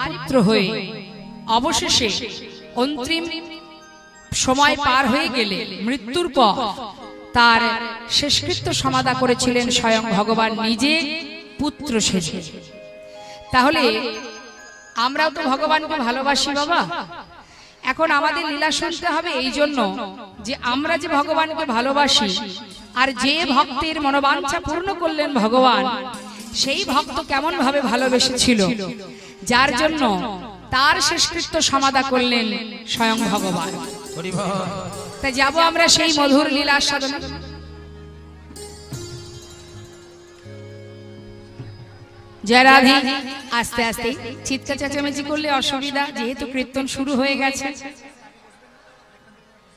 পুত্র হয়ে অবশেষে অন্তিম সময় পার হয়ে গেলে মৃত্যুর পর তার শেষকৃত্য সমাধা করেছিলেন স্বয়ং ভগবান নিজে পুত্র সেজে। তাহলে আমরাও তো ভগবানকে ভালোবাসি বাবা। এখন আমাদের লীলা শুনতে হবে এই জন্য যে আমরা যে ভগবানকে ভালোবাসি আর যে ভক্তের মনোবাঞ্ছা পূর্ণ করলেন ভগবান, সেই ভক্ত কেমন ভাবে ভালোবেসেছিল, যার জন্য তার শেষকৃত্য সমাধা করলেন স্বয়ং ভগবান। তাই যাব আমরা সেই মধুর লীলা সাধনা। জয় রাধে। আস্তে আস্তে চিৎকার চেঁচামেচি করলে অসুবিধা, যেহেতু কীর্তন শুরু হয়ে গেছে।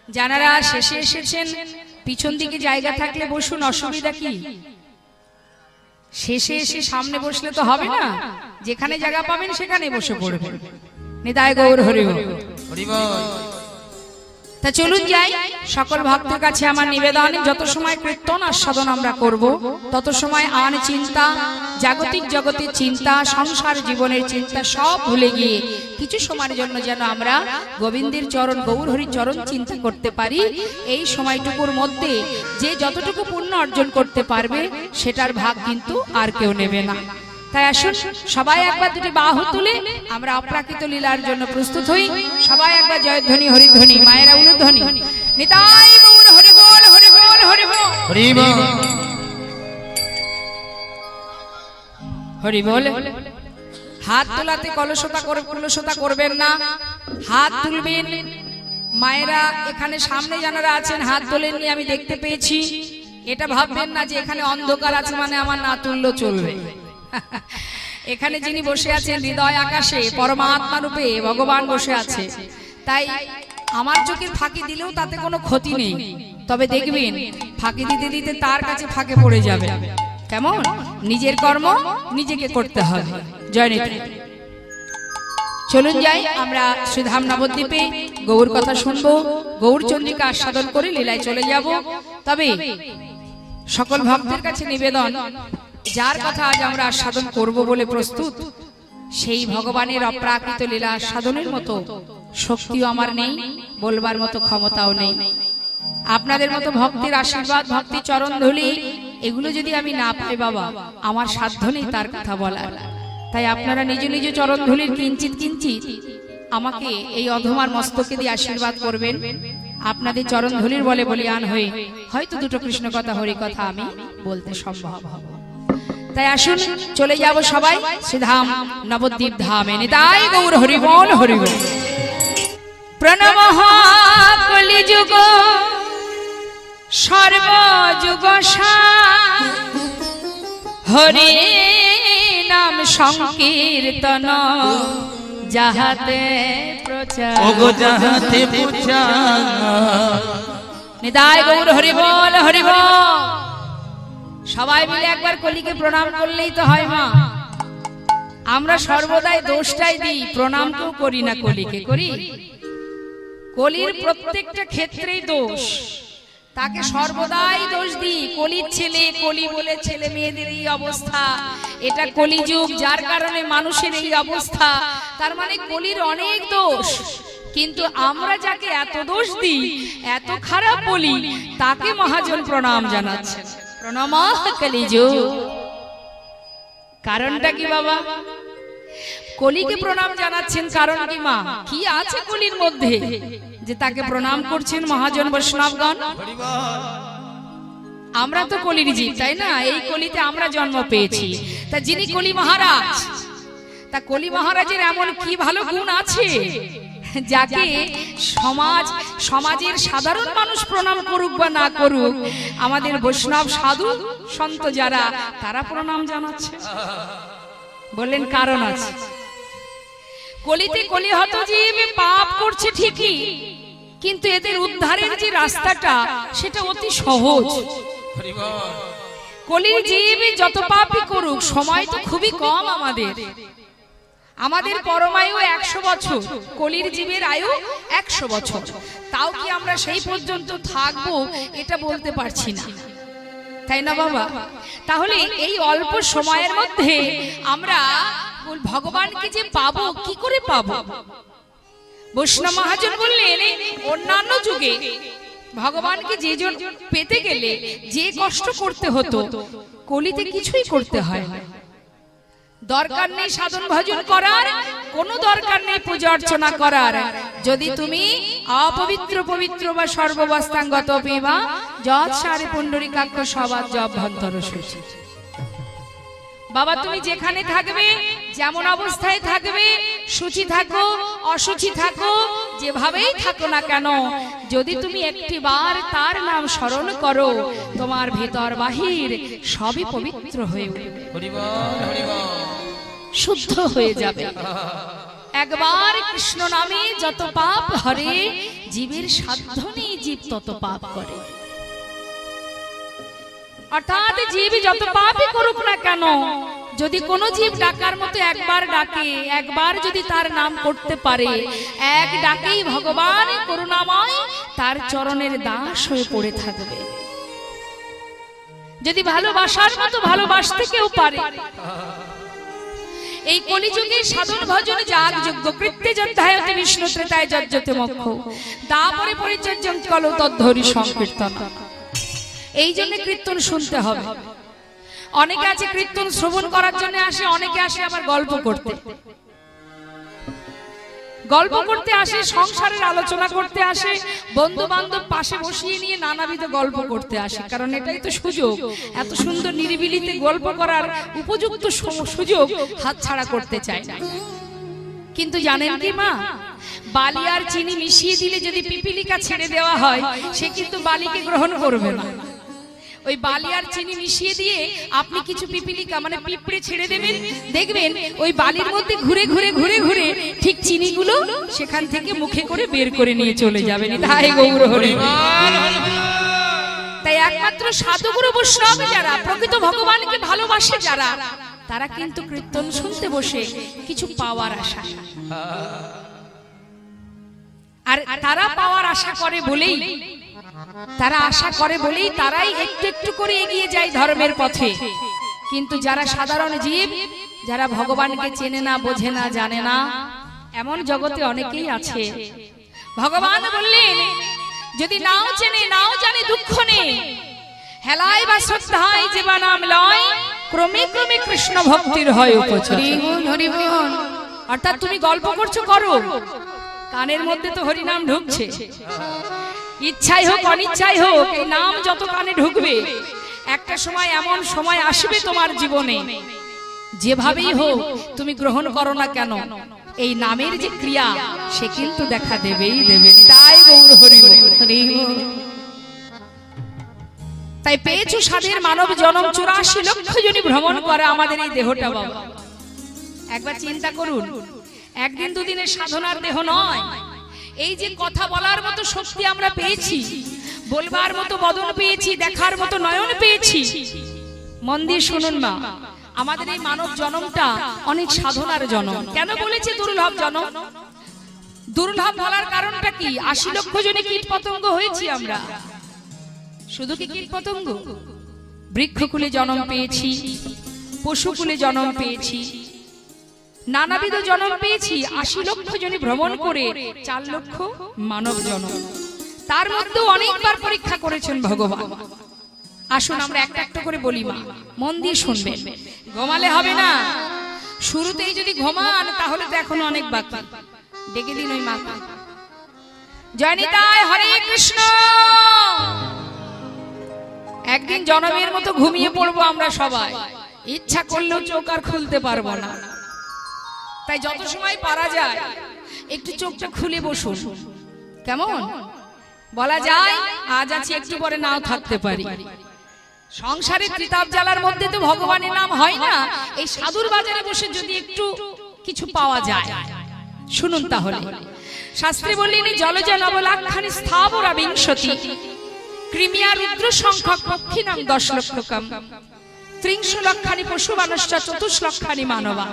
যারা শেষে এসেছেন পিছন দিকে জায়গা থাকলে বসুন, অসুবিধা কি? শেষে এসে সামনে বসলে তো হবে না, যেখানে জায়গা পাবেন সেখানে বসে পড়বেন। নিতাই গৌর হরি বল। তা চলুন যাই। সকল ভক্তের কাছে আমার নিবেদন, যত সময় কীর্তন আস্বাদন আমরা করব, তত সময় আন চিন্তা, জাগতিক জগতের চিন্তা, সংসার জীবনের চিন্তা সব ভুলে গিয়ে কিছু সময়ের জন্য যেন আমরা গোবিন্দের চরণ, গৌর হরির চরণ চিন্তা করতে পারি। এই সময়টুকুর মধ্যে যে যতটুকু পুণ্য অর্জন করতে পারবে সেটার ভাগ কিন্তু আর কেউ নেবে না। তাই আসুন সবাই একবার দুটি বাহু তুলে আমরা অপ্রাকৃত লীলার জন্য প্রস্তুত হই। সবাই একবার জয়ধ্বনি হরিধ্বনি, মায়েরা উলুধ্বনি। নিতাই গৌর হরি বল, হরি বল, হরি বল, হরি বল, হরি বল। হাত তোলাতে কলসতা করবেন না, হাত তুলবেন। মায়েরা এখানে সামনে যারা আছেন হাত তোলেননি, আমি দেখতে পেয়েছি। এটা ভাববেন না যে এখানে অন্ধকার আছে মানে আমার না তুললেও চলবে। এখানে যিনি বসে আছেন হৃদয় আকাশে পরমাত্মা রূপে ভগবান বসে আছে, তাই আমার চোখের ফাঁকি দিলেও তাতে কোনো ক্ষতি নেই। তবে দেখবেন ফাঁকি দিতে দিতে তার কাছে ফাঁকে পড়ে যাবে। কেমন? নিজের কর্ম নিজেকে করতে হবে। জয় নিতাই। চলুন যাই আমরা শ্রীধাম নবদ্বীপে গৌর কথা শুনবো, গৌর চন্দ্রিকা আস্বাদন করে লীলায় চলে যাব। তবে সকল ভক্তের কাছে নিবেদন, যার কথা আজ আমরা আস্বাদন করব বলে প্রস্তুত, সেই ভগবানের অপ্রাকৃত লীলা আস্বাদনের মতো শক্তিও আমার নেই, বলবার মতো ক্ষমতাও নেই। আপনাদের মতো ভক্তির আশীর্বাদ, ভক্তি চরণ ধুলি, এগুলো যদি আমি না পাই বাবা, আমার সাধ্য নেই তার কথা বলার। তাই আপনারা নিজ নিজ চরণ ধুলির কিঞ্চিত কিঞ্চিত আমাকে এই অধমার মস্তকে দিয়ে আশীর্বাদ করবেন। আপনাদের চরণ ধুলির বলে বলিয়ান হয়ে হয়তো দুটো কৃষ্ণ কথা হরি কথা আমি বলতে সম্ভব হবে। তাই আসুন চলে যাব সবাই শ্রীধাম নবদ্বীপ ধামে। নিতাই গৌর হরি বল, হরি বল। প্রণমঃ কলিযুগ সর্বযুগ হরি নাম সংকীর্তন যাহাতে প্রচার, ওগো যাহাতে প্রচার। নিতাই গৌর হরি বল, হরি বল। সবাই মিলে একবার কলিকে প্রণাম করলেই তো হয় মা। আমরা সর্বদাই দোষটাই দিই, প্রণাম কেউ করি না। কলিকে করি? কলির প্রত্যেকটা ক্ষেত্রেই দোষ, তাকে সর্বদাই দোষ দিই। কলির ছেলে, কলি বলে ছেলে মেয়েদের এই অবস্থা, এটা কলিযুগ, যার কারণে মানুষের এই অবস্থা। তার মানে কলির অনেক দোষ। কিন্তু আমরা যাকে এত দোষ দিই, এত খারাপ বলি, তাকে মহাজন প্রণাম জানাচ্ছে। প্রণামঃ কলিযুগ। কারণটা কি বাবা? কলিকে প্রণাম জানাচ্ছেন কারণ কি মা? কি আছে কলির মধ্যে যে তাকে প্রণাম করছেন মহাজন বৈষ্ণবগণ? আমরা তো কলির জীব, তাই না? এই কলিতে আমরা জন্ম পেয়েছি। তা যিনি কলি মহারাজ, তা কলি মহারাজের এমন কি ভালো গুণ আছে যাকে সমাজের সাধারণ মানুষ প্রণাম করুক বা না করুক, আমাদের বৈষ্ণব সাধু সন্ত যারা, তারা প্রণাম জানাচ্ছে? বললেন কারণ আছে। কলিতে কলিহত জীব পাপ করছে ঠিকই, কিন্তু এদের উদ্ধারের যে রাস্তাটা সেটা অতি সহজ। কলির জীব যত পাপই করুক, সময় তো খুবই কম আমাদের পরমায়ু 100 বছর, কলির জীবের আয়ু 100 বছর। তাও কি আমরা সেই পর্যন্ত থাকবো এটা বলতে পারছি না, তাই না বাবা? তাহলে এই অল্প সময়ের মধ্যে আমরা ভগবানকে যে পাবো কি করে পাবো? বৈষ্ণব মহাজন বললেন অন্যান্য যুগে ভগবানকে যে জন পেতে গেলে যে কষ্ট করতে হতো, কলিতে কিছুই করতে হয় না। দরকার নেই সাধন ভজন করার, কোনো দরকার নেই পূজা অর্চনা করার। যদি তুমি অপবিত্র পবিত্র বা সর্ববস্তাঙ্গত পেবা যৎ সারে পুণ্ডরীকাক্ষ সবাদ জভ্যন্তর শুচি। বাবা তুমি যেখানে থাকবে, যেমন অবস্থায় থাকবে, শুচি থাকো অশুচি থাকো, যেভাবেই থাকো না কেন, যদি তুমি একটিবার তার নাম স্মরণ করো, তোমার ভিতর বাহির সবই পবিত্র হয়ে উঠবে, শুদ্ধ হয়ে যাবে। একবার কৃষ্ণ নামে যত পাপ হরে, জীবের সাধ্য নেই জীব তত পাপ করে। অর্থাৎ জীব যত পাপই করুক না কেন, যদি কোনো জীব ডাকার মতো একবার ডাকে, একবার যদি তার নাম করতে পারে, এক ডাকেই ভগবান করুণাময় তার চরণের দাস হয়ে পড়ে থাকবে। যদি ভালোবাসার মতো ভালোবাসতে কেউ পারে, এই কলিযুগে সাধন ভজন যাগ যোগ্য কৃত্যে যদ্ধায়তে বিষ্ণু ত্রেতায় যজ্জতে মোক্ষ দাপরে পরিচর্যং কলো তদ্ধরি সংকীর্তন। এই জন্য কীর্তন শুনতে হবে। অনেকে আছে কীর্তন শ্রবণ করার জন্য আসে, অনেকে আসে আবার গল্প করতে, গল্প করতে আসে, সংসারের আলোচনা করতে আসে, বন্ধু বান্ধব পাশে বসিয়ে নিয়ে নানাবিধ গল্প করতে আসে। কারণ এটাই তো সুযোগ, এত সুন্দর নিরিবিলিতে গল্প করার উপযুক্ত সুযোগ হাতছাড়া করতে চায় না। কিন্তু জানেন কি মা, বালি আর চিনি মিশিয়ে দিলে যদি পিপিলিকা ছেড়ে দেওয়া হয়, সে কিন্তু বালিকে গ্রহণ করবে না। ওই বালি আর চিনি মিশিয়ে দিয়ে আপনি কিছু পিপিলিকা মানে পিঁপড়ে ছেড়ে দেবেন, দেখবেন ওই বালির মধ্যে ঘুরে ঘুরে ঘুরে ঘুরে ঠিক চিনিগুলো সেখান থেকে মুখে করে বের করে নিয়ে চলে যাবেন। তাই গৌর হরি। তাই একমাত্র সাধুগুরু বৈষ্ণব যারা প্রকৃত ভগবানকে ভালোবাসে যারা, তারা কিন্তু কীর্তন শুনতে বসে কিছু পাওয়ার আশা, আর তারা পাওয়ার আশা করে বলেই, তারা আশা করে বলেই তারাই একটু একটু করে এগিয়ে যায় ধর্মের পথে। কিন্তু যারা সাধারণ জীব, যারা ভগবানকে চেনে না, বোঝে না, জানে না, এমন জগতে অনেকেই আছে। ভগবান বললেন যদি নাও চেনে নাও জানে দুঃখ নেই, হেলায় বা শ্রদ্ধায় যে বা নাম লয়, ক্রমে ক্রমে কৃষ্ণ ভক্তির হয় উপচয়। অর্থাৎ তুমি গল্প করছো করো, কানের মধ্যে তো হরিনাম ঢুকছে, ইচ্ছাই হোক অনিচ্ছাই হোক এই নাম যত কানে ঢুকবে, একটা সময় এমন সময় আসবে তোমার জীবনে, যেভাবেই হোক তুমি গ্রহণ করো না কেন, এই নামের যে ক্রিয়া সে কিন্তু দেখা দেবেই দেবে। তাই গৌর হরি হরি। তাই পেয়েছো সাধের মানব জন্ম, 84 লক্ষ জনি ভ্রমণ করে আমাদের এই দেহটা। বাবা একবার চিন্তা করুন, একদিন দুদিনের সাধনার দেহ নয়। এই যে কথা বলার মতো শক্তি আমরা পেয়েছি, বলবার মতো বদন পেয়েছি, দেখার মতো নয়ন পেয়েছি, মন দিয়ে শুনুন মা, আমাদের এই মানব জন্মটা অনেক সাধনার জন্ম। কেন বলেছে দুর্লভ জন্ম? দুর্লভ বলার কারণটা কি? 80 লক্ষ জনে কীট পতঙ্গ হয়েছি আমরা। শুধু কি কীট পতঙ্গ? বৃক্ষকুলে জন্ম পেয়েছি, পশুকুলে জন্ম পেয়েছি, নানাবিধ জন্ম পেয়েছি। 80 লক্ষ জনে ভ্রমণ করে 4 লক্ষ মানব জন্ম, তার মধ্যে অনেকবার পরীক্ষা করেছেন ভগবান। আসুন আমরা একটা একটা করে বলি মা, মন দিয়ে শুনবেন, ঘুমালে হবে না। শুরুতেই যদি ঘুমান তাহলে তো এখনো অনেক বাকি। ডেকে দিন ওই মাকে, জয় নিতাই হরে কৃষ্ণ। একদিন জনমের মতো ঘুমিয়ে পড়বো আমরা সবাই, ইচ্ছা করলেও চোখ আর খুলতে পারবো না। তাই যত সময় পারা যায় একটু চোখটা খুলে বসুন। কেমন বলা যায় আজ আছি একটু পরে নাও থাকতে পারি। সংসারে ত্রিতাপ জ্বালার মধ্যে তো ভগবানের নাম হয় না। এই সাধুর বাজারে বসে যদি একটু কিছু পাওয়া যায়, শুনুন তাহলে। শাস্ত্রে বললেন জলজ নবলাক্ষানি স্থাবরা বিংশতি, কৃমিয়া রুদ্র সংখ্যক পক্ষী নাম 10 লক্ষকম, 30 লক্ষানি পশু মানুষ্য 24 লক্ষানি মানবা।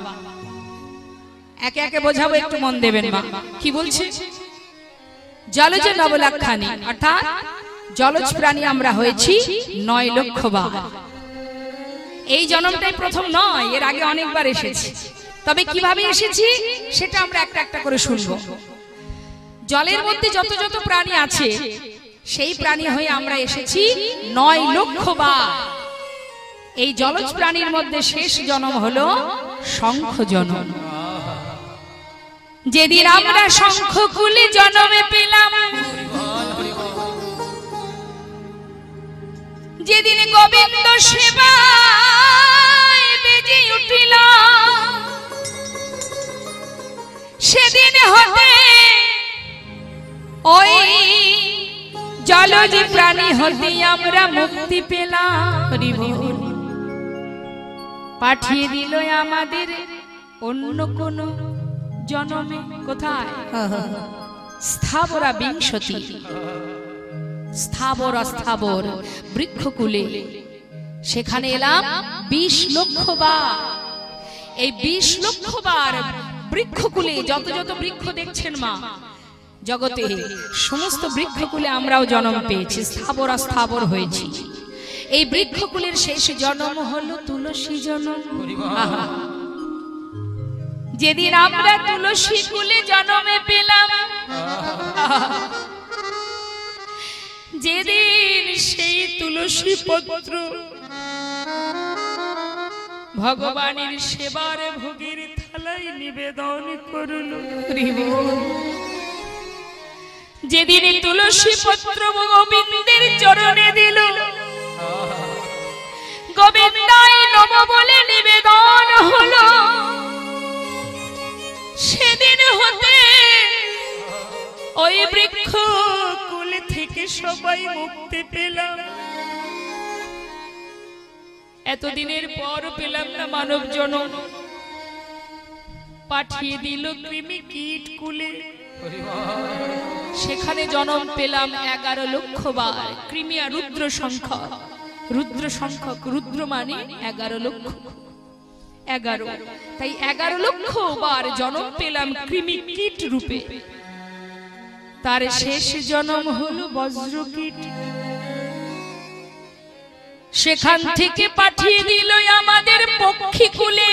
একে একে বোঝাবো, একটু মন দেবেন মা। কি বলছে? জলজ নবলাক্ষানি অর্থাৎ জলজ প্রাণী আমরা হয়েছি 9 লক্ষ বার। এই জন্মটাই প্রথম নয়, এর আগে অনেকবার এসেছি। তবে কিভাবে এসেছি সেটা আমরা একটা একটা করে শুনবো। জলের মধ্যে যত যত প্রাণী আছে সেই প্রাণী হয়ে আমরা এসেছি 9 লক্ষ বার। এই জলজ প্রাণীর মধ্যে শেষ জন্ম হলো শঙ্খ জন্ম। যেদিন আমরা শঙ্খকুলে জন্মে পেলাম, যেদিন গোবিন্দ সেবায় বেজে উঠিল, সেদিন হতে ওই জলজ প্রাণী হতে আমরা মুক্তি পেলাম। পাঠিয়ে দিল আমাদের অন্য কোন জন্মে। কোথায়? স্থাবরা বিংশতি, স্থাবর অস্থাবর বৃক্ষকুলে। সেখানে এলাম 20 লক্ষ বার। এই 20 লক্ষ বার বৃক্ষকুলে যত যত বৃক্ষ দেখছেন মা জগতে, সমস্ত বৃক্ষকুলে আমরাও জন্ম পেয়েছি, স্থাবর অস্থাবর হয়েছি। এই বৃক্ষকুলের শেষ জন্ম হলো তুলসী জন্ম। যেদিন আমরা তুলসী কুলে জন্মে পেলাম, যেদিন সেই তুলসী পত্র ভগবানের সেবার ভোগের থালায় নিবেদন করল, যেদিন তুলসী পত্র গোবিন্দের চরণে দিল, গোবিন্দায় নমঃ বলে নিবেদন হলো, সেদিন হতে ওই বৃক্ষ কুল থেকে সবাই মুক্তি পেলাম। এতদিনের পর পেলাম না মানব জন্ম, পাঠিয়ে দিল কৃমি কীট কুলে। সেখানে জন্ম পেলাম 11 লক্ষ বার। কৃমি আর রুদ্র সংখ্যক, রুদ্র সংখ্যক, রুদ্র মানে 11 লক্ষ, 11। তাই 11 লক্ষ বার জন্ম পেলাম কৃমি কীট রূপে। তার শেষ জন্ম হলো বজ্রকীট। সেখান থেকে পাঠিয়ে দিল আমাদের পক্ষী কুলে।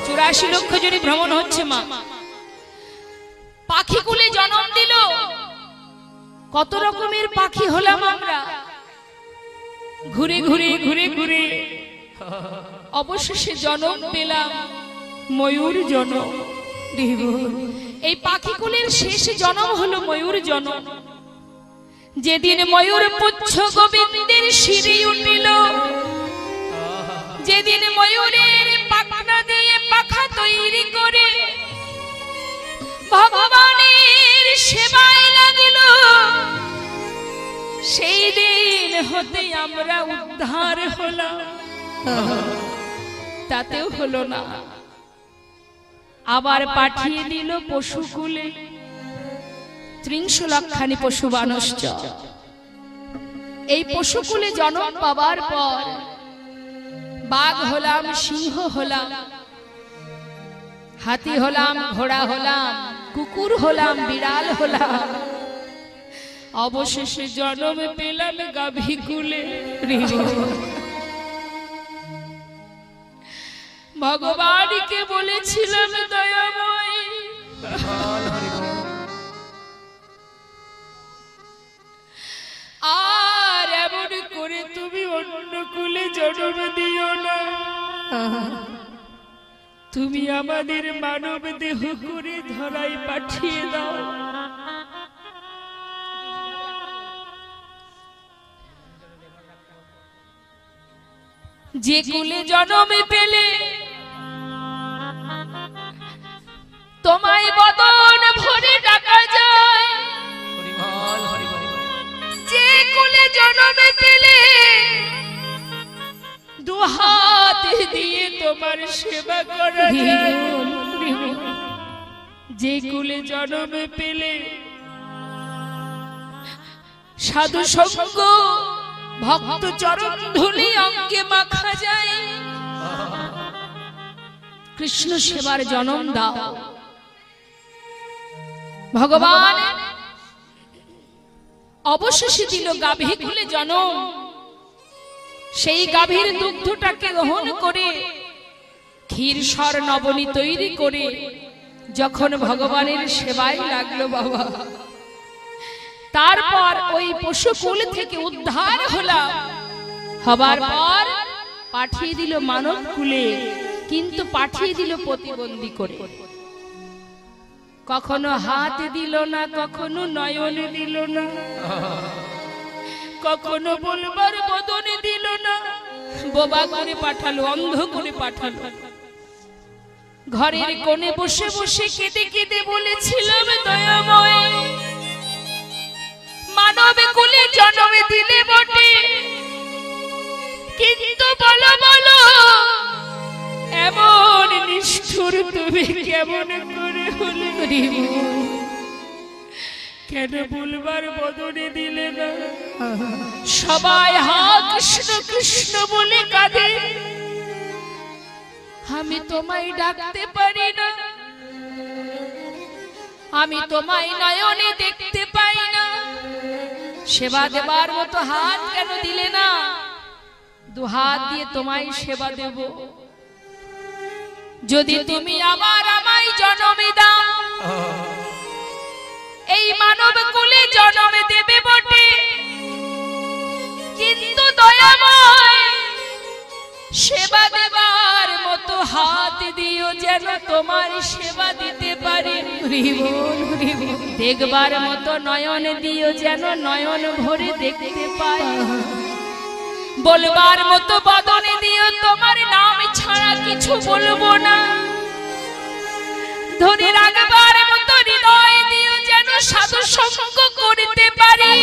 84 লক্ষ জনে ভ্রমণ হচ্ছে মা। পাখি কুলে জন্ম দিল। কত রকমের পাখি হলাম আমরা, ঘুরে ঘুরে ঘুরে ঘুরে অবশেষে জন্ম পেলাম ময়ূর জন্ম। এই পাখি কুলের শেষ জন্ম হলো ময়ূর জন্ম। যেদিন ময়ূর পুচ্ছ গোবিন্দের শিরে উঠিল, যেদিন ময়ূরের পাখনা দিয়ে পাখা তৈরি করে ভগবানের সেবায় লাগিল, সেই দিন হতে আমরা উদ্ধার হলাম। তাতেও হলো না, আবার পাঠিয়ে দিল পশুকুলে। 30 লক্ষানি পশু বানশ্চ। এই পশুকুলে জন্ম পাবার পর বাঘ হলাম, সিংহ হলাম, হাতি হলাম, ঘোড়া হলাম, কুকুর হলাম, বিড়াল হলাম। অবশেষে জন্ম পেলাম গাভী কুলে। ভগবানকে বলেছিলাম দয়াময়, আর এমন করে তুমি অন্য কুলে জন্ম দিও না, তুমি আমাদের মানব দেহ করে ধরায় পাঠিয়ে দাও। যে কুলে জন্মে পেলে তোমায় বদন ভরে ডাকা যায়, যে কুলে জন্মে পেলে দুহাত দিয়ে তোমার সেবা করা যায়, যে কুলে জন্মে পেলে সাধু সঙ্গ ভক্ত চরণ ধুলি অঙ্গে মাখা যায়, কৃষ্ণ সেবার জন্ম দাও। ভগবান অবশেষে দিল গাভী কুলে জন্ম। সেই গাভীর দুগ্ধটাকে গ্রহণ করে ক্ষীরসর নবনী তৈরি করে যখন ভগবানের সেবায় লাগলো বাবা, তারপর ওই পশুকুল থেকে উদ্ধার হলাম, হবার পর পাঠিয়ে দিল মানব কুলে, কিন্তু পাঠিয়ে দিল প্রতিবন্ধী করে। কখনো হাত দিল না, কখনো নয়ন দিল না, কখনো বলবার বদনে দিল না, বোবা করে পাঠালো, অন্ধ করে পাঠালো। ঘরের কোণে বসে বসে কেঁদে কেঁদে বলেছিলাম, দয়াময় মানব কুলে জন্ম দিলে বটে, কিন্তু বলো বলো এমন নিষ্ঠুর তুমি কেমন করে হলে? কেন বলবার বদনে দিলে না? সবাই হা কৃষ্ণ কৃষ্ণ বলে কাঁদে, আমি তোমায় ডাকতে পারি না, আমি তোমায় নয়নে দেখতে পাই না, সেবা দেবার মতো হাত কেন দিলে না? দুহাত দিয়ে তোমায় সেবা দেব, যদি তুমি আবার আমায় জন্ম দাও, এই মানব কুলে জন্ম দেবে বটে, কিন্তু দয়াময় সেবা দেবার মতো হাত দিও, যেন তোমার সেবা দিতে পারি। দেখবার মতো নয়ন দিও, যেন নয়ন ভরে দেখতে পাই। বলবার মতো বদনে দিও, তোমার নাম ছাড়া কিছু বলবো না। ধরে রাখবার মতো হৃদয় দিও, যেন সাধু সঙ্গ করতে পারি।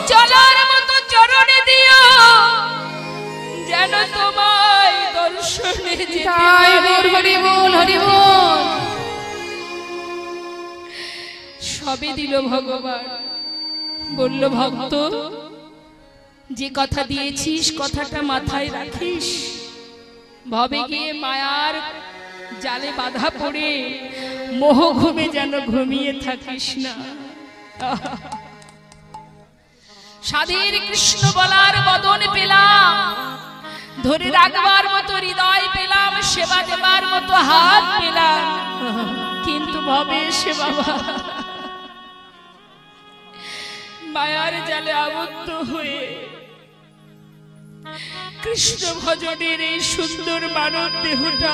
চলার মতো চরণে দিও, যেন তোমায় দর্শনে যেতে পারি। হরি বল, হরি বল। সবই দিল ভগবান। বলল, ভক্ত যে কথা দিয়েছিস কথাটা মাথায় রাখিস, ভবে গিয়ে মায়ার জালে বাধা পড়ে মোহ ঘুমে যেন ঘুমিয়ে থাকিস না। সাধের কৃষ্ণ বলার বদন পেলাম, ধরে রাখবার মতো হৃদয় পেলাম, সেবা দেবার মতো হাত পেলাম, কিন্তু ভবে সে বাবা মায়ার জালে আবদ্ধ হয়ে কৃষ্ণ ভজনের এই সুন্দর মানব দেহটা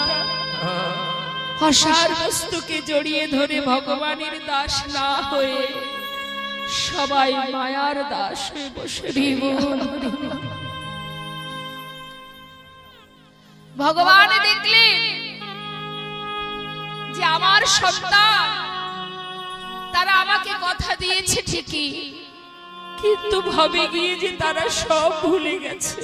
অসার বস্তুকে জড়িয়ে ধরে ভগবানের দাস না হয়ে সবাই মায়ার দাস হয়ে বসে। ভগবান দেখলেন যে আমার সন্তান, তারা আমাকে কথা দিয়েছে ঠিকই, কিন্তু ভবে গিয়ে যে তারা সব ভুলে গেছে।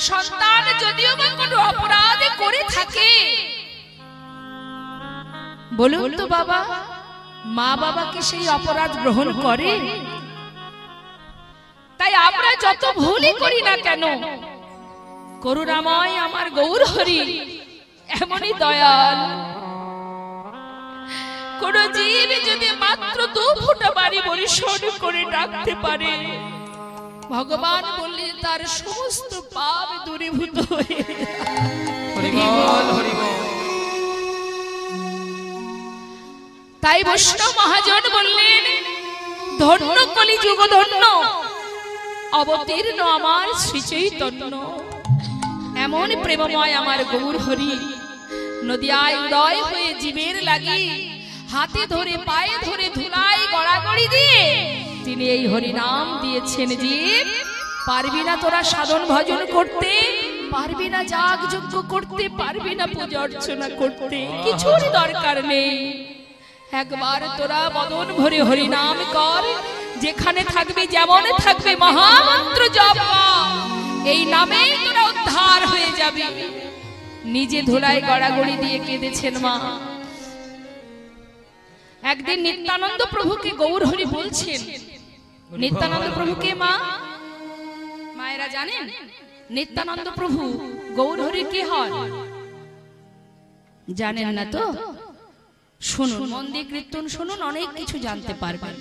সন্তান যদিও বা কোনো অপরাধ করে থাকে, বলুন তো বাবা, মা বাবাকে সেই অপরাধ গ্রহণ করে? তাই আমরা যত ভুলই করি না কেন, করুণাময় আমার গৌর হরি এমনই দয়াল। কোন জীব যদি মাত্র 2 ফোঁটা বাড়ি বরিশন করে ডাকতে পারে, ভগবান বললেন তার সমস্ত পাপ দূরীভূত হয়ে তাই বৈষ্ণব মহাজন বললেন, ধন্য কলিযুগ ধন্য, অবতীর্ণ আমার শ্রী চৈতন্য। এমন প্রেমময় আমার গৌর হরি নদিয়ায় উদয় হয়ে জীবের লাগি হাতে ধরে পায়ে ধরে ধুলাই গড়াগড়ি দিয়ে তিনি এই হরি নাম দিয়েছেন। জীব, পারবি না তোরা সাধন ভজন করতে, পারবি না যাগ যজ্ঞ করতে, পারবি না পূজা অর্চনা করতে, কিছুর দরকার নেই। একবার তোরা বদন ভরে হরি নাম কর, যেখানে থাকবি যেমন থাকবে মহামন্ত্র জপ কর, এই নামেই তোরা উদ্ধার হয়ে যাবি। নিজে ধুলাই গড়াগড়ি দিয়ে কেঁদেছেন মা। একদিন নিত্যানন্দ প্রভুকে গৌর হরি বলছেন, নিত্যানন্দ প্রভুকে মা, মায়েরা জানেন নিত্যানন্দ প্রভু গৌর হরি কে হন? জানেন না তো? শুনুন, মন দিয়ে কীর্তন শুনুন, অনেক কিছু জানতে পারবেন।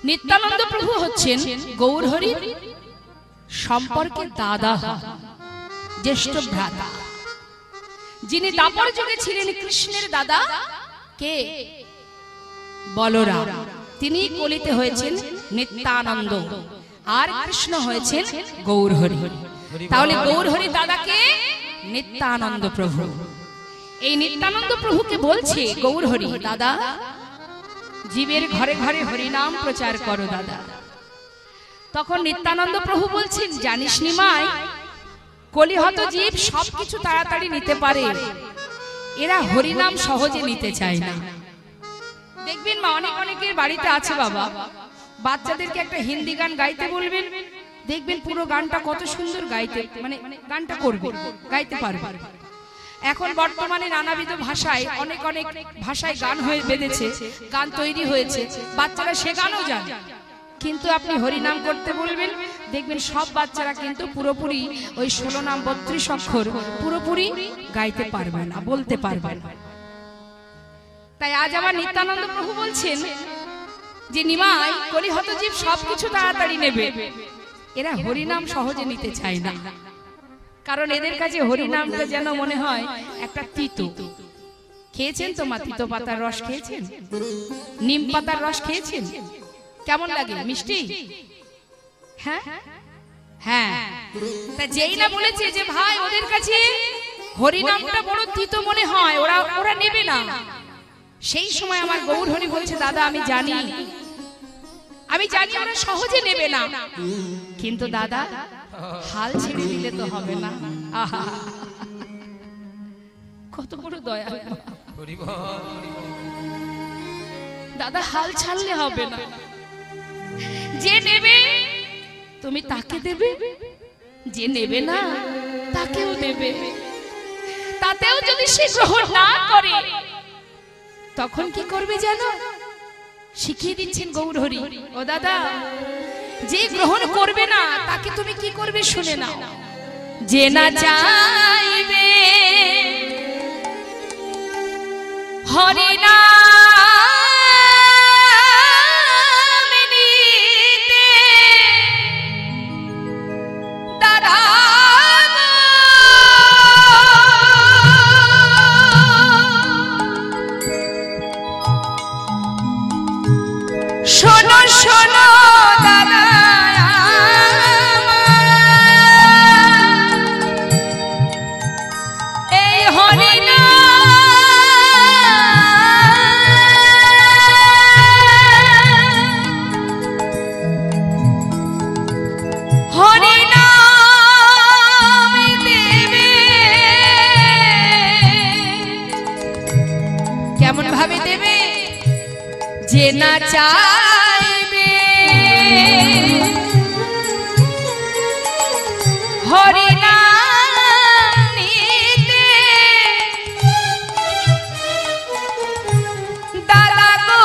নিত্যানন্দ প্রভু হচ্ছেন গৌর হরির সম্পর্কে দাদা, জ্যেষ্ঠ ভ্রাতা, যিনি দাপর যুগে ছিলেন কৃষ্ণের দাদা কে? বলরাম। তিনি কলিতে হয়েছেন নিত্যানন্দ, আর কৃষ্ণ হয়েছেন গৌরহরি। তাহলে গৌরহরি দাদাকে নিত্যানন্দ প্রভু। এই নিত্যানন্দ প্রভুকে বলছে গৌরহরি, দাদা জীবের ঘরে ঘরে হরিনাম প্রচার করো দাদা। তখন নিত্যানন্দ প্রভু বলছেন, জানিস নি মাই, কলিহত জীব সবকিছু তাড়াতাড়ি নিতে পারে, এরা হরিনাম সহজে নিতে চায় না। দেখবেন মা, অনেকের বাড়িতে আছে বাবা, বাচ্চাদেরকে একটা হিন্দি গান গাইতে বলবেন, দেখবেন পুরো গানটা কত সুন্দর গাইতে, মানে গানটা করবে, গাইতে পারবে। এখন বর্তমানে নানাবিধ ভাষায় অনেক ভাষায় গান হয়ে বেঁধেছে, গান তৈরি হয়েছে, বাচ্চারা সে গানও জানে। কিন্তু আপনি হরিনাম করতে বলবেন, দেখবেন সব বাচ্চারা কিন্তু পুরোপুরি ওই 16 নাম 32 অক্ষর পুরোপুরি গাইতে পারবে না, বলতে পারবে না। তাই আজ আমার নিত্যানন্দ প্রভু বলছেন যে নিমাই, কলিহত জীব সবকিছু তাড়াতাড়ি নেবে, এরা হরিনাম সহজে নিতে চায় না। কারণ এদের কাছে হরিনামটা যেন মনে হয় একটা তিতো। খেয়েছেন তো মা তিতো পাতার রস খেয়েছেন? নিম পাতার রস খেয়েছেন? কেমন লাগে? মিষ্টি? হ্যাঁ হ্যাঁ। তা যেই না বলেছে যে ভাই ওদের কাছে হরিনামটা বড় তিতো মনে হয়, ওরা নেবে না, সেই সময় আমার গৌরহরি বলছে, দাদা আমি জানি ওরা সহজে নেবে না, কিন্তু দাদা হাল ছেড়ে দিলে তো হবে না। আহা, কত বড় দয়া। দাদা হাল ছাড়লে হবে না, যে নেবে তুমি তাকে দেবে, যে নেবে না তাকেও দেবে। তাতেও যদি সে গ্রহণ না করে, তখন কি করবে জানো? শিখিয়ে দিচ্ছেন গৌরহরি, ও দাদা যে গ্রহণ করবে না তাকে তুমি কি করবে শুনে নাও। যে না চাইবে হরিনাম নিতে, দাদা শোনো শোনো দাদা, এই হরিনাম দেবে। কেমন ভাবে দেবে? যে না চাইবে হরিনাম নিতে, দাদা গো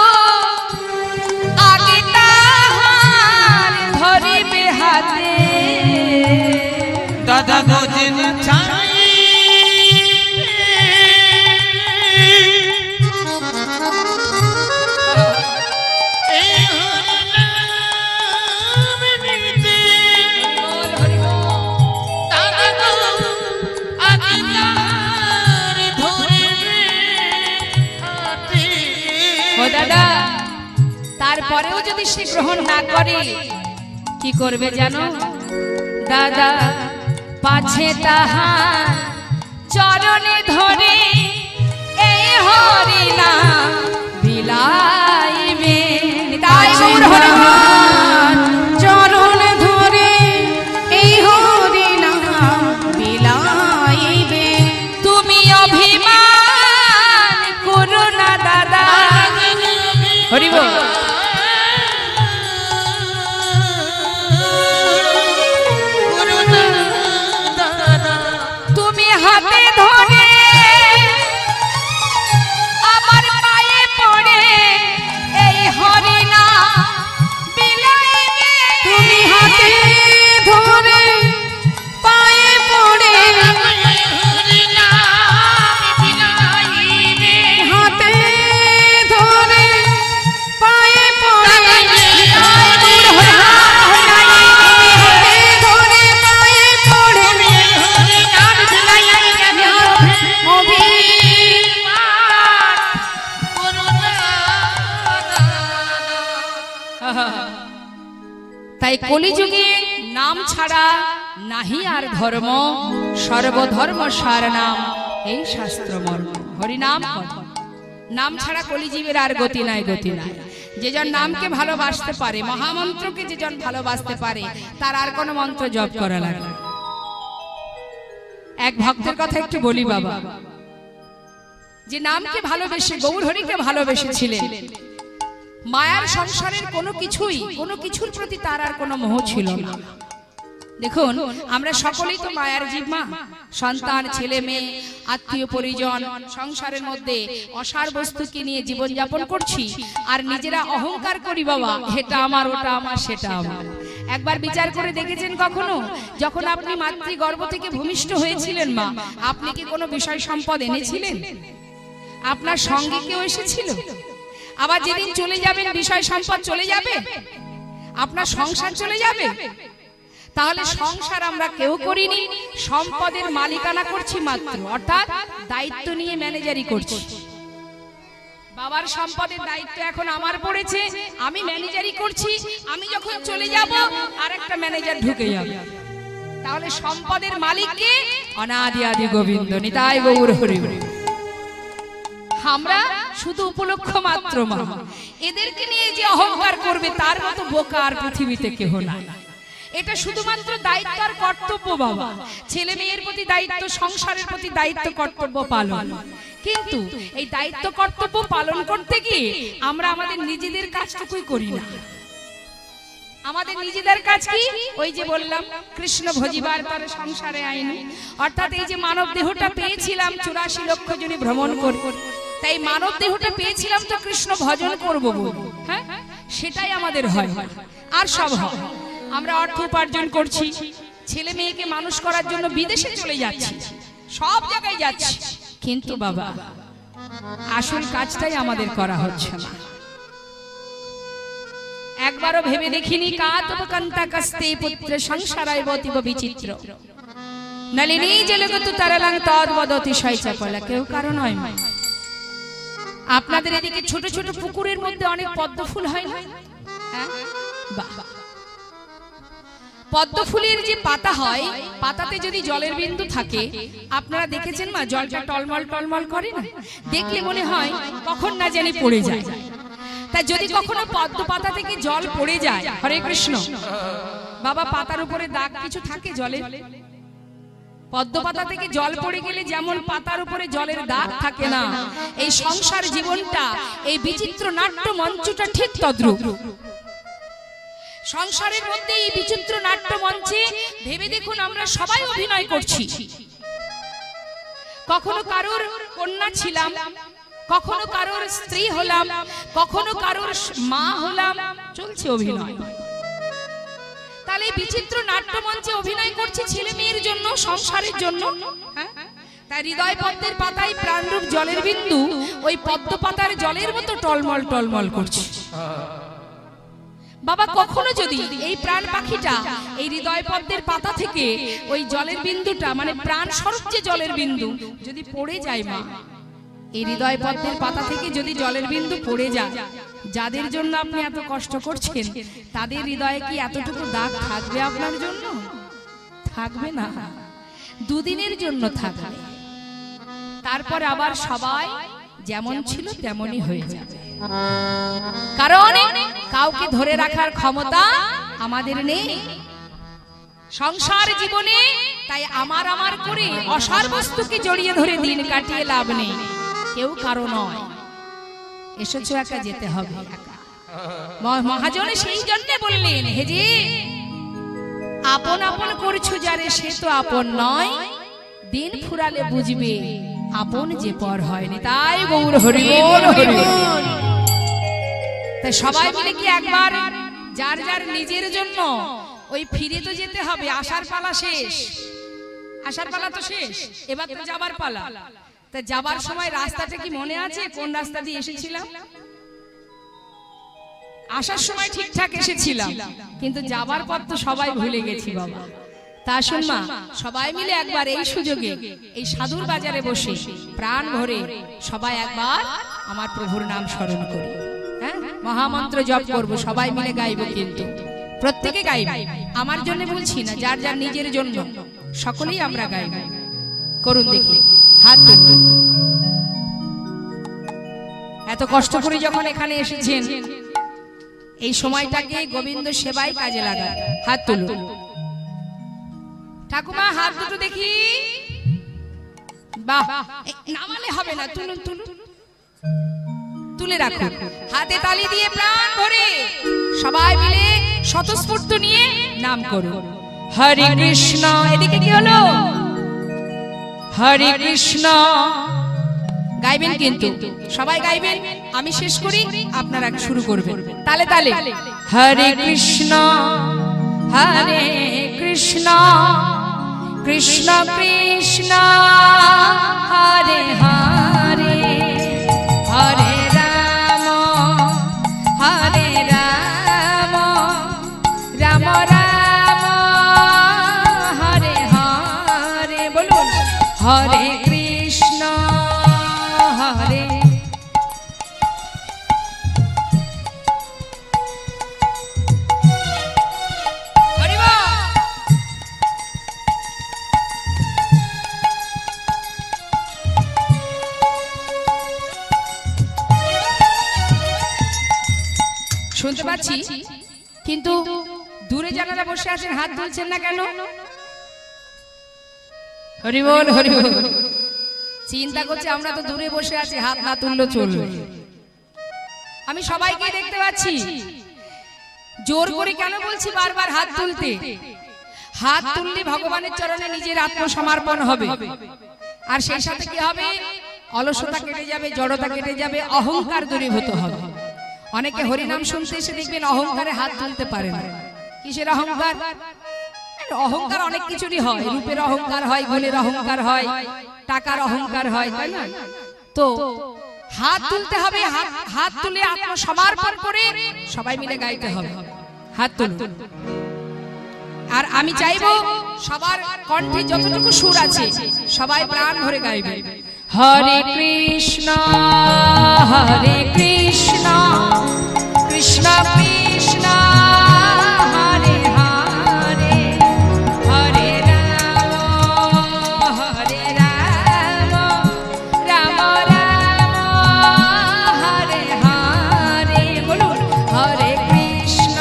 আগে তাহার ধরিবে হাতে, দাদা গো যে না চাইবে দাদা, তারপরেও যদি সে গ্রহণ না করে কি করবে জানো? দাদা পাছে তাহার চরণে ধরে এই হরিনাম বিলাইবে। চরণ ধরে এই হরিনাম বিলাইবে। তুমি অভিমান করো না দাদা। হরি বল। তুমি হাতে ধরে আমার পায়ে পড়ে এই হরিনাম বিলাইবে। তুমি হাতে ধরে পায়ে পড়ে হাতে ধরে পায়ে তাই কলিযুগে নাম ছাড়া নাহি আর ধর্ম, সর্বধর্ম সার নাম এই শাস্ত্র মর্ম। হরিনাম কথা, নাম ছাড়া কলিজীবের আর গতি নাই, গতি নাই। যেজন নামকে ভালোবাসতে পারে, মহামন্ত্রকে যেজন ভালোবাসতে পারে, তার আর কোনো মন্ত্র জপ করা লাগে না। এক ভক্তের কথা একটু বলি বাবা, যে নামকে ভালোবেসে গৌর হরিকে ভালোবেসেছিলেন। মায়ার সংসারের কোনো কিছুর প্রতি তার আর কোনো মোহ ছিল না। দেখুন, আমরা সকলেই তো মায়ার জীব মা, সন্তান, ছেলে মেয়ে, আত্মীয় পরিজন, সংসারের মধ্যে অসার বস্তুকে নিয়ে জীবন যাপন করছি, আর নিজেরা অহংকার করি বাবা, এটা আমার, ওটা আমার, সেটা আমার। একবার বিচার করে দেখেছেন কখনো, যখন আপনি মাতৃগর্ভ থেকে ভূমিষ্ঠ হয়েছিলেন মা, আপনি কি কোনো বিষয় সম্পদ এনেছিলেন? আপনার সঙ্গে কেউ এসেছিল? আবার যেদিন চলে যাবেন বিষয় সম্পদ চলে যাবে, আপনার সংসার চলে যাবে। তাহলে সংসার আমরা কেউ করিনি, সম্পদের মালিকানা করছি মাত্র, অর্থাৎ দায়িত্ব নিয়ে ম্যানেজারি করছি। বাবার সম্পদের দায়িত্ব এখন আমার পড়েছে, আমি ম্যানেজারি করছি। আমি যখন চলে যাব আরেকটা ম্যানেজার ঢুকে যাবে। তাহলে সম্পদের মালিক কে? অনাদি আদি গোবিন্দ, নিতাই গৌর হরি। আমরা শুধু উপলক্ষ মাত্র মা। এদেরকে নিয়ে যে অহংকার করবে তার মতো বোকা আর পৃথিবীতে কেহ না। এটা শুধুমাত্র দায়িত্ব আর কর্তব্য বাবা, ছেলে মেয়ের প্রতি দায়িত্ব, সংসারের প্রতি দায়িত্ব, কর্তব্য পালন। কিন্তু এই দায়িত্ব কর্তব্য পালন করতে গিয়ে আমরা আমাদের নিজেদের কাজটুকুই করি না। আমাদের নিজেদের কাজ কি? ওই যে বললাম, কৃষ্ণ ভজিবার পরে সংসারে আইনি, অর্থাৎ এই যে মানব দেহটা পেয়েছিলাম 84 লক্ষ জনে ভ্রমণ করে, তাই মানব দেহটা পেয়েছিলাম তো কৃষ্ণ ভজন করব বলে, হ্যাঁ, সেটাই আমাদের হয়। আর সব হয়, আমরা অর্থ উপার্জন করছি, ছেলে মেয়েকে মানুষ করার জন্য বিদেশে চলে যাচ্ছি, সব জায়গায় যাচ্ছি, কিন্তু বাবা আসল কাজটাই আমাদের করা হচ্ছে না। একবারও ভেবে দেখিনি, কাতপকান্তা কাস্তে পুত্র সংসারায় বতিব বিচিত্র নলিনী জলগতু তারালাং তদ্বদতি শৈচপলা। কেউ কারণ হয় না। আপনাদের এদিকে ছোট ছোট পুকুরের মধ্যে অনেক পদ্ম ফুল হয় না? বাহ, পদ্ম ফুলের যে পাতা হয়, পাতাতে যদি জলের বিন্দু থাকে, আপনারা দেখেছেন মা, জলটা টলমল টলমল করে না? দেখলে মনে হয় কখন না জানি পড়ে যায়। তাই যদি কখনো পদ্ম পাতা থেকে জল পড়ে যায়, হরে কৃষ্ণ বাবা, পাতার উপরে দাগ কিছু থাকে জলের? পদ্ম পাতা থেকে জল পড়ে গেলে যেমন পাতার উপরে জলের দাগ থাকে না, এই সংসার জীবনটা, এই বিচিত্র নাট্য মঞ্চটা ঠিক তদ্রূপ। সংসারের মধ্যে এই বিচিত্র নাট্য মঞ্চে ভেবে দেখুন, আমরা সবাই অভিনয় করছি। কখনো কারোর কন্যা ছিলাম, কখনো কারোর স্ত্রী হলাম, কখনো কারোর মা হলাম, চলছে অভিনয়। তাহলে বিচিত্র নাট্য মঞ্চে অভিনয় করছে ছেলে মেয়ের জন্য, সংসারের জন্য। তাই হৃদয় পদ্মের পাতায় প্রাণরূপ জলের বিন্দু ওই পদ্ম পাতার জলের মতো টলমল টলমল করছে। বাবা, কখনো যদি এই প্রাণ পাখিটা এই হৃদয় পদ্মের পাতা থেকে ওই জলের বিন্দুটা, মানে প্রাণ স্বরূপ যে জলের বিন্দু যদি পড়ে যায় মা, এই হৃদয় পদ্মের পাতা থেকে যদি জলের বিন্দু পড়ে যায়, যাদের জন্য আপনি এত কষ্ট করছেন, তাদের হৃদয়ে কি এতটুকু দাগ থাকবে আপনার জন্য? থাকবে না, দুদিনের জন্য থাকবে। তারপর আবার সবাই যেমন ছিল তেমনই হয়ে যাবে। কারণ কাউকে ধরে রাখার ক্ষমতা আমাদের নেই সংসার জীবনে। তাই আমার আমার করে অসার বস্তুকে জড়িয়ে ধরে দিন কাটিয়ে লাভ নেই। কেউ কারো নয়, এসেছো একা, যেতে হবে একা। মহাজনে সেই জন্য বললেন, হে যে আপন আপন করছো যারে, সে তো আপন নয়, দিন ফুরালে বুঝবে আপন যে পর হয়নি। তাই গৌর হরি বল, হরি বল। তাই সবাই মিলে কি একবার যার যার নিজের জন্য ওই ফিরে তো যেতে হবে। আসার পালা শেষ, আসার পালা তো শেষ, এবার তো যাবার পালা। তা যাবার সময় রাস্তাটা কি মনে আছে? কোন রাস্তা দিয়ে এসেছিলাম? আসার সময় ঠিকঠাক এসেছিলাম, কিন্তু যাবার পর তো সবাই ভুলে গেছি বাবা। তা শুন মা, সবাই মিলে একবার এই সুযোগে এই সাধুর বাজারে বসে প্রাণ ভরে সবাই একবার আমার প্রভুর নাম স্মরণ করি। হ্যাঁ, মহামন্ত্র জপ করব, সবাই মিলে গাইব। কিন্তু প্রত্যেকে গাইবে, আমার জন্য বলছি না, যার যার নিজের জন্য সকলেই আমরা গাইব। করুন দেখি, হাত তুলুন। এত কষ্ট করে যখন এখানে এসেছেন, এই সময়টাকে গোবিন্দ সেবায় কাজে লাগান। হাত তুলুন। ঠাকুমা হাত দুটো দেখি। বাহ, নামালে হবে না, তুলুন তুলুন, তুলে রাখুন। হাতে তালি দিয়ে প্রাণ ভরে সবাই মিলে স্বতঃস্ফূর্ত নিয়ে নাম করুন। হরে কৃষ্ণ। এদিকে কি হলো? হরে কৃষ্ণ গাইবেন, কিন্তু সবাই গাইবেন। আমি শেষ করি, আপনারা শুরু করবেন তালে তালে। হরে কৃষ্ণ হরে কৃষ্ণ কৃষ্ণ কৃষ্ণ হরে হরে, হরে রাম হরে রাম, রাম রাম হরে হরে। বলুন, হরে কৃষ্ণ হরে। শুনতে পাচ্ছি, কিন্তু দূরে যারা বসে আছেন হাত তুলছেন না কেন? হরি বল হরি বল। চিন্তা করছে আমরা তো দূরে বসে আছি, হাত না তুললে চলবে। আমি সবাইকে দেখতে পাচ্ছি। জোর করে কেন বলছি বারবার হাত তুলতে? হাত তুললে ভগবানের চরণে নিজের আত্মসমর্পণ হবে, আর সেই সাথে কি হবে? অলসতা কেটে যাবে, জড়তা কেটে যাবে, অহংকার দূরীভূত হবে। অনেকে হরিনাম শুনতে এসে দেখবেন অহংকারে হাত তুলতে পারে না। কিসের অহংকার? অহংকার অনেক কিছুরই হয়। রূপের অহংকার হয়, গুণের অহংকার হয়, টাকার অহংকার হয়, তাই না? তো হাত তুলতে হবে, হাত তুলে আত্মসমর্পণ করে সবাই মিলে গাইতে হবে। হাত তুলুন। আর আমি চাইবো সবার কণ্ঠে যতটুকু সুর আছে সবাই প্রাণ ভরে গাইবে। হরে কৃষ্ণ হরে কৃষ্ণ কৃষ্ণ কৃষ্ণ হরে হরে, হরে রাম রাম রাম হরে হরে। বলুন, হরে কৃষ্ণ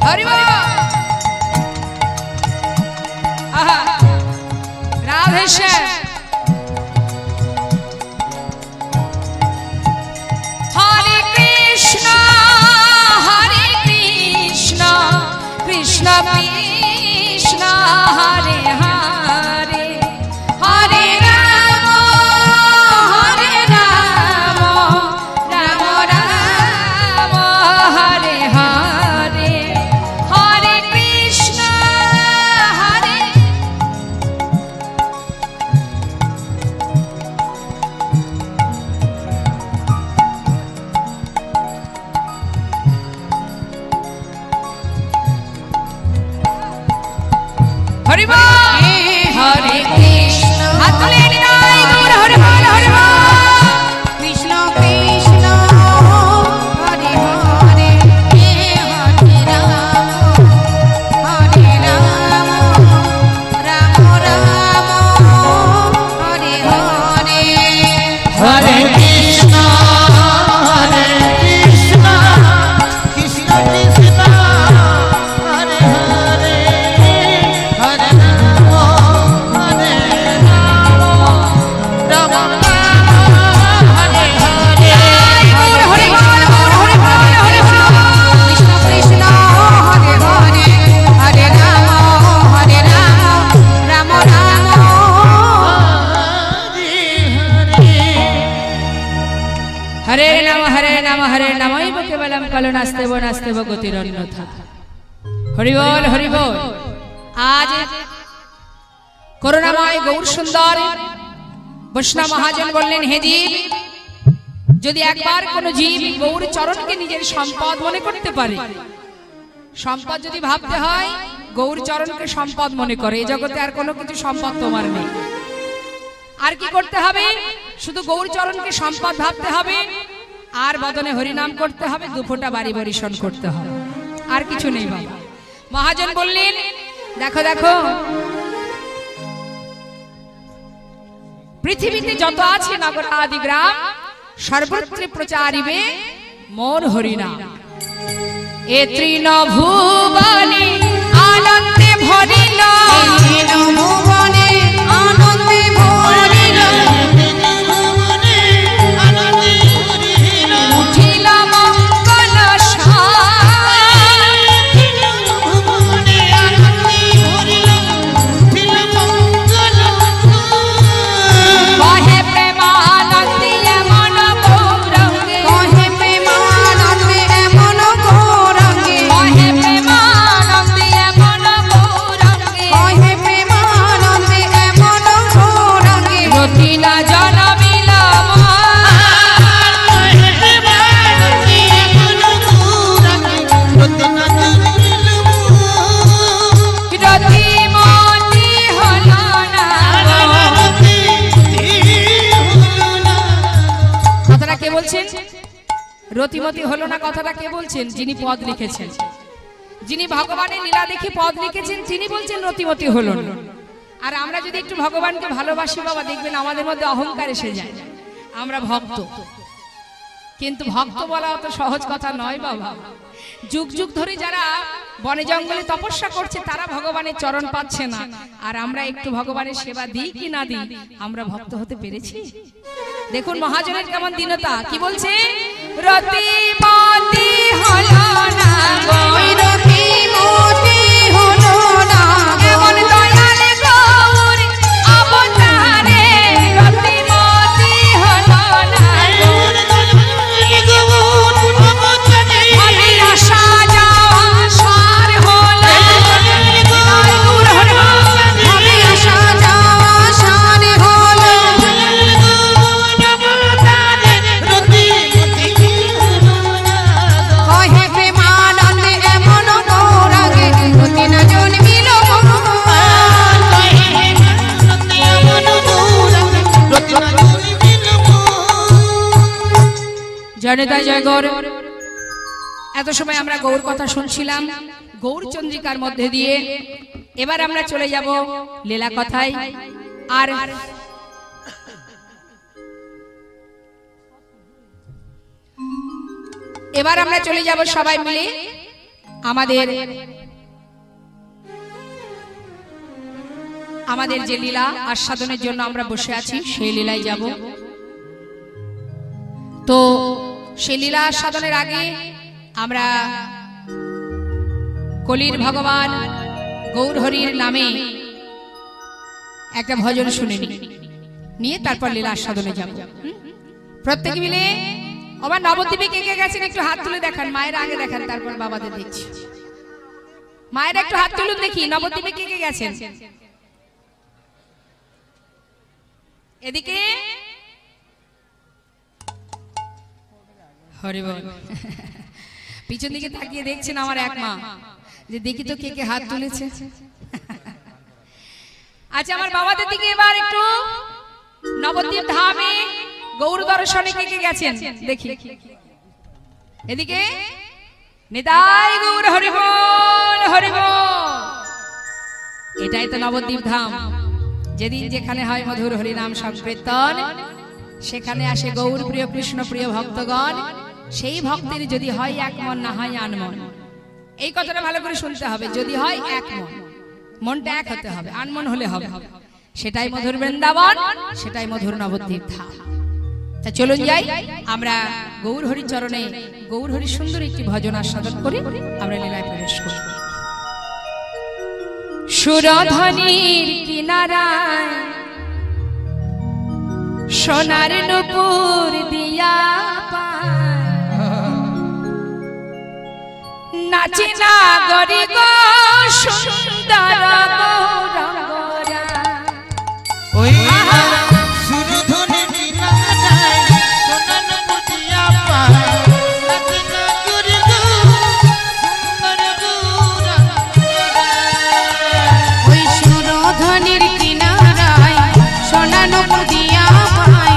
হরি বল। আহা, রাধে শ্যাম। হরে কৃষ্ণ কৃষ্ণ কৃষ্ণ হরে হরে, হরে রাম রাম রাম হরে হরে, হরে কৃষ্ণ হরে। হরি বল। হরে কৃষ্ণ। হাত তুলে নিন, হরি বল হরি বল। কৃষ্ণ কৃষ্ণ হরে হরে, হরে রাম রাম রাম হরে হরে, হরে কৃষ্ণ কৃষ্ণ কৃষ্ণ হরে হরে, হরে রাম রাম রাম হরে হরে। হরে বল হরে বল হরে বল। কৃষ্ণ কৃষ্ণ হরে হরে, হরে রাম রাম রাম। হরে নাম হরে নাম হরে নামৈব কেবলম কলো নাস্তেব নাস্তেব গতিরন্যথা। হরি বল হরি বল। আজ করুণাময় গৌর সুন্দর বৈষ্ণব মহাজন বললেন, হে জীব, যদি একবার কোন জীব গৌর চরণকে নিজের সম্পদ মনে করতে পারে, সম্পদ যদি ভাবতে হয় গৌর চরণকে সম্পদ মনে করে, এই জগতে আর কোনো কিছু সম্পদ তোমার নেই। আর কি করতে হবে? শুধু গৌরচরণকে সম্পদ ভাবতে হবে আর বদনে হরিনাম করতে হবে, দুফোঁটা বাড়ি বরিশন করতে হবে, আর কিছু নেই বাবা। মহাজন বললেন দেখো দেখো পৃথিবীতে যত আছে নগর আদি গ্রাম সর্বত্র প্রচারিবে মোর হরিনাম। এ তৃণ ভুবনে আনন্দে ভরিল, ভুবনে আনন্দে ভরিল, উঠিল মঙ্গল কহে প্রেমানন্দে এমন গৌরঙ্গে, কহে প্রেমানন্দে এমন গৌরঙ্গে, কহে প্রেমানন্দে এমন গৌরঙ্গে, কহে প্রেমানন্দে এমন গৌরঙ্গে, রতি না জনমিল রতিমতি হল না। কথাটা কে বলছেন? রতিমতি হলো না কথাটা কে বলছেন? যিনি পদ লিখেছেন, যিনি ভগবানের লীলা দেখে পদ লিখেছেন, তিনি বলছেন রতিমতি হলো না। আর আমরা যদি একটু ভগবানকে ভালোবাসি বাবা, দেখবেন আমাদের মধ্যে অহংকার এসে যায়। আমরা ভক্ত, কিন্তু ভক্ত বলা অত সহজ কথা নয় বাবা। যুগ যুগ ধরে যারা বনে জঙ্গলে তপস্যা করছে তারা ভগবানের চরণ পাচ্ছে না, আর আমরা একটু ভগবানের সেবা দিই কি না দিই, আমরা ভক্ত হতে পেরেছি? দেখুন মহাজনের কেমন দীনতা, কি বলছে? রতিমতি হলো না গো, ওই রতিমতি হলো না গো, এমন দয়াল গৌর অবতারে রতিমতি হলো না গো। আমি আশা যাওয়া সার হলো, আমি আশা যাওয়া সারে হলো, কহে প্রেমানন্দে এমন গৌরঙ্গে, রতি না জন্মিল ভগবান, জনতা জয় গৌর। এত সময় আমরা গৌর কথা শুনছিলাম গৌর চন্দ্রিকার মধ্যে দিয়ে। এবার আমরা চলে যাব লীলা কথায়। আর এবার আমরা চলে যাব সবাই মিলে আমাদের যে লীলা আস্বাদনের জন্য আমরা বসে আছি সেই লীলায় যাব। তো সেই লীলা আস্বাদনের আগে আমরা কলির ভগবান গৌর হরির নামে একটা ভজন শুনে নিয়ে তারপর লীলা আস্বাদনে যাব। প্রত্যেকে মিলে আবার নবদ্বীপে কে কে গেছেন একটু হাত তুলে দেখান। মায়ের আগে দেখান, তারপর বাবাদের দেখছি। মায়ের একটু হাত তুলুন দেখি, নবদ্বীপে কে কে গেছেন? এদিকে হরি বল। পিছন দিকে তাকিয়ে দেখছেন আমার এক মা, যে দেখি তো কে কে হাত তুলেছে। আচ্ছা আমার বাবাদের দিকে এবার একটু নবদ্বীপ ধামে গৌর দর্শনে কে কে গেছেন দেখি। এদিকে নিতাই গৌর হরি বল হরি বল। এটাই তো নবদ্বীপ ধাম, যেদিন যেখানে হয় মধুর হরি নাম সংকীর্তন, সেখানে আসে গৌর প্রিয় কৃষ্ণ প্রিয় ভক্তগণ। সেই ভক্তের যদি হয় এক মন, না হয় আনমন। এই কথাটা ভালো করে শুনতে হবে, যদি হয় এক মন, মনটা এক হতে হবে, আনমন হলে হবে। সেটাই মধুর বৃন্দাবন, সেটাই মধুর নবদ্বীপ ধাম। তা চলুন যাই আমরা গৌর হরির চরণে গৌর হরির সুন্দর একটি ভজন আস্বাদন করে আমরা লীলায় প্রবেশ করব। সুরধনির কিনারায় সোনার নুপুর দিয়া নাচে না গরি গো সুন্দর গৌরঙ্গরা। ওই সুরধনি কিনারায় সোনার মুটিয়া পায়, নাচে না গরি গো সুন্দর গৌরঙ্গরা। ওই সুরধনির কিনারায় সোনা নুপুর দিয়া পায়,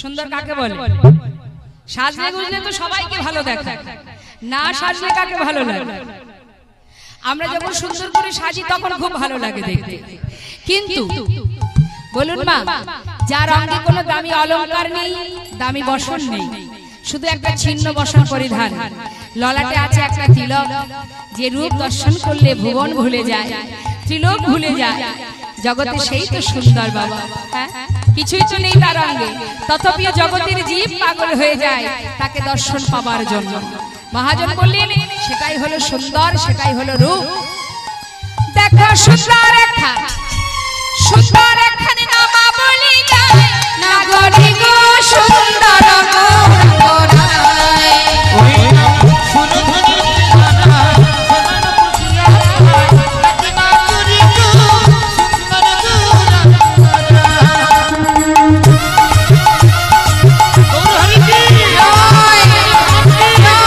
সুন্দর কাকে বলে? সাজলে গুজলে তো সবাইকে ভালো দেখায়, না সাজলে কাকে ভালো লাগে? আমরা যখন সুন্দর করে সাজি তখন খুব ভালো লাগে দেখতে, কিন্তু বলুন মা, যার অঙ্গে কোনো দামি অলংকার নেই, দামি বসন নেই, শুধু একটা ছিন্ন বসন পরিধান, ললাটে আছে একটা তিলক, যে রূপ দর্শন করলে ভুবন ভুলে যায়, ত্রিলোক ভুলে যায়, জগতে সেই তো সুন্দর বাবা। হ্যাঁ, কিছুই তো নেই তার অঙ্গে, তথাপিও জগতের জীব পাগল হয়ে যায় তাকে দর্শন পাবার জন্য। মহাজন বললেন সেটাই হলো সুন্দর, সেটাই হলো রূপ। দেখো সুন্দর একখান, সুন্দর একখান নামা বলি যায়, নাগরি গো সুন্দর গৌরাঙ্গনায়। ওই নাম সুরধুনি ঠিকানা, সোনার পুঁথিয়া পায়, নাকি না করি গো সুন্দর গৌরাঙ্গনা। গৌর হরি কি জয়, জয়।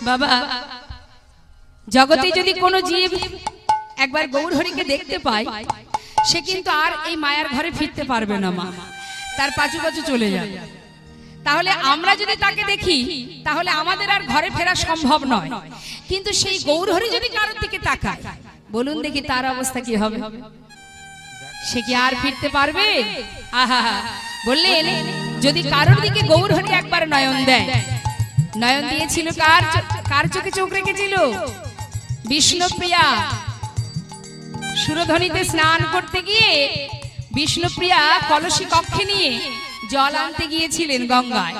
বাবা, জগতে যদি কোনো জীব একবার গৌরহরিকে দেখতে পায়, সে কিন্তু আর এই মায়ার ঘরে ফিরতে পারবে না মা, তার পাঁচু পাঁচু চলে যাবে। তাহলে আমরা যদি তাকে দেখি তাহলে আমাদের আর ঘরে ফেরা সম্ভব নয়, কিন্তু সেই গৌরহরি যদি কারোর দিকে তাকায়, বলুন দেখি তার অবস্থা কি হবে? সে কি আর ফিরতে পারবে? আহা, বললেন যদি কারোর দিকে গৌরহরি একবার নয়ন দেয়, নয়ন দিয়েছিল কার চোখে চোখ রেখেছিল? বিষ্ণুপ্রিয়া। সুরধনীতে স্নান করতে গিয়ে বিষ্ণুপ্রিয়া কলসী কক্ষে নিয়ে জল আনতে গিয়েছিলেন গঙ্গায়।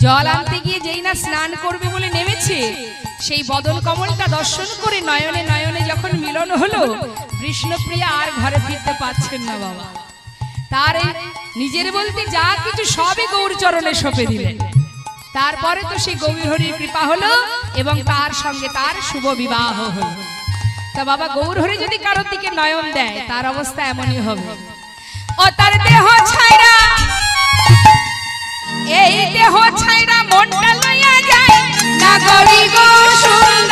জল আনতে গিয়ে যেই না স্নান করবে বলে নেমেছে, সেই বদন কমলটা দর্শন করে নয়নে নয়নে যখন মিলন হলো, বিষ্ণুপ্রিয়া আর ঘরে ফিরতে পারছেন না বাবা। তার নিজের বলতে যা কিছু সবই গৌর চরণে সঁপে দিলেন। তারপরে তো সেই গৌরহরির কৃপা হলো এবং তার সঙ্গে তার শুভ বিবাহ হলো। তা বাবা, গৌরহরি যদি কারোর দিকে নয়ন দেয় তার অবস্থা এমনই হবে। ও তার দেহ ছাইরা, এই দেহ ছাইরা মনটা লইয়া যায়, নাগরি গো সুন্দর